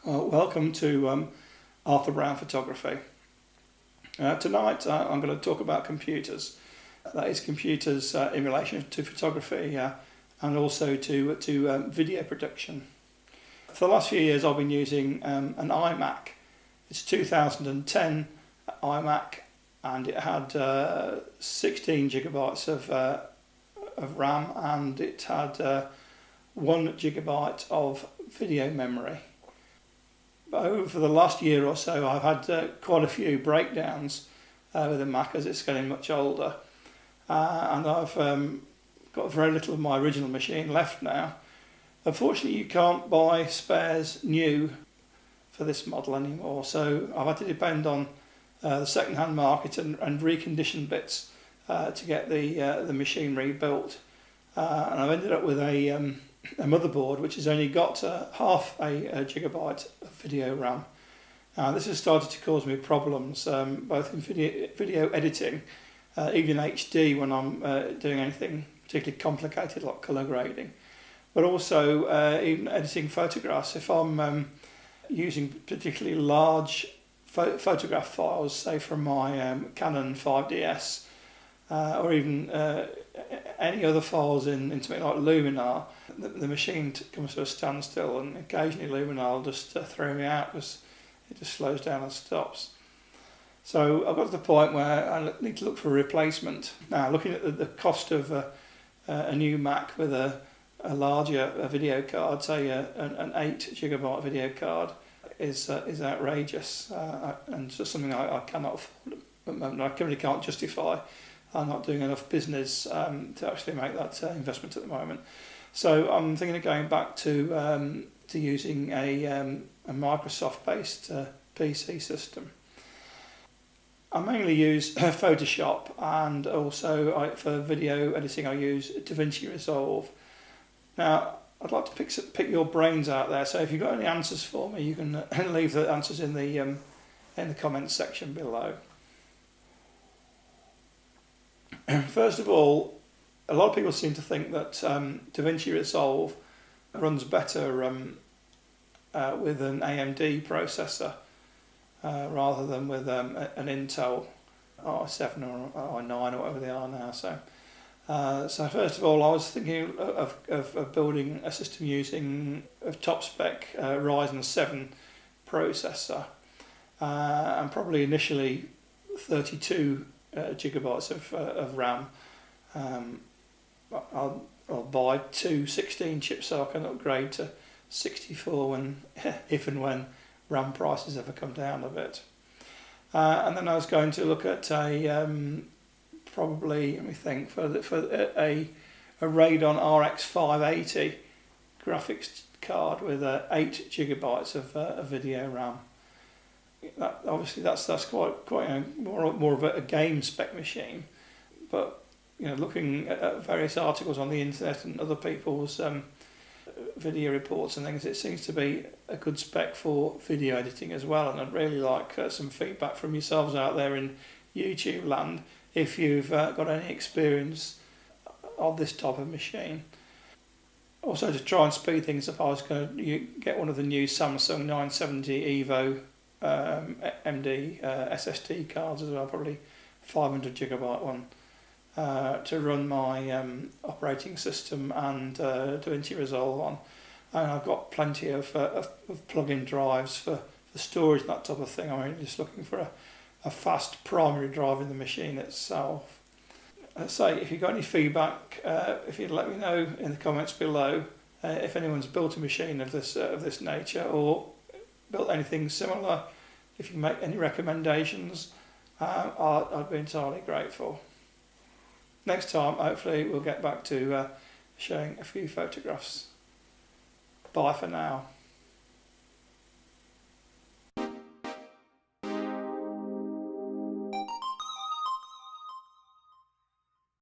Well, welcome to Arthur Brown Photography. Tonight I'm going to talk about computers. That is computers in relation to photography and also to video production. For the last few years I've been using an iMac. It's 2010 iMac and it had 16 gigabytes of RAM and it had 1 gigabyte of video memory. But over the last year or so I've had quite a few breakdowns with the Mac as it's getting much older, and I've got very little of my original machine left now. Unfortunately you can't buy spares new for this model anymore, so I've had to depend on the second-hand market and recondition bits to get the machine rebuilt, and I've ended up with a motherboard which has only got half a gigabyte of video RAM. This has started to cause me problems both in video editing, even HD when I'm doing anything particularly complicated like colour grading, but also even editing photographs. If I'm using particularly large photograph files, say from my Canon 5DS or even any other files in something like Luminar, the machine comes to a standstill, and occasionally Luminar will just throw me out because it just slows down and stops. So I've got to the point where I need to look for a replacement. Now, looking at the cost of a new Mac with a larger video card, say an 8 gigabyte video card, is outrageous and just something I cannot afford at the moment. I really can't justify. I'm not doing enough business to actually make that investment at the moment. So I'm thinking of going back to using a Microsoft-based PC system. I mainly use Photoshop, and also for video editing I use DaVinci Resolve. Now I'd like to pick your brains out there, so if you've got any answers for me you can leave the answers in the comments section below. First of all, a lot of people seem to think that DaVinci Resolve runs better with an AMD processor rather than with an Intel i7 or i9 or whatever they are now. So first of all, I was thinking of building a system using a top spec Ryzen 7 processor, and probably initially 32 gigabytes of RAM. I'll buy two 16 chips so I can upgrade to 64 if and when RAM prices ever come down a bit. And then I was going to look at probably, let me think, for a Radeon RX 580 graphics card with 8 gigabytes of video RAM. Obviously that's quite more of a game spec machine, but looking at various articles on the internet and other people's video reports and things, it seems to be a good spec for video editing as well, and I'd really like some feedback from yourselves out there in YouTube land if you've got any experience of this type of machine. Also, to try and speed things up, I was going to get one of the new Samsung 970 EVO MD SSD cards as well, probably 500 gigabyte one, to run my operating system and DaVinci Resolve on. And I've got plenty of plug-in drives for storage and that type of thing. I'm just looking for a fast primary drive in the machine itself. Say, if you've got any feedback, if you'd let me know in the comments below, if anyone's built a machine of this nature or built anything similar, if you can make any recommendations, I'd be entirely grateful. Next time, hopefully, we'll get back to showing a few photographs. Bye for now.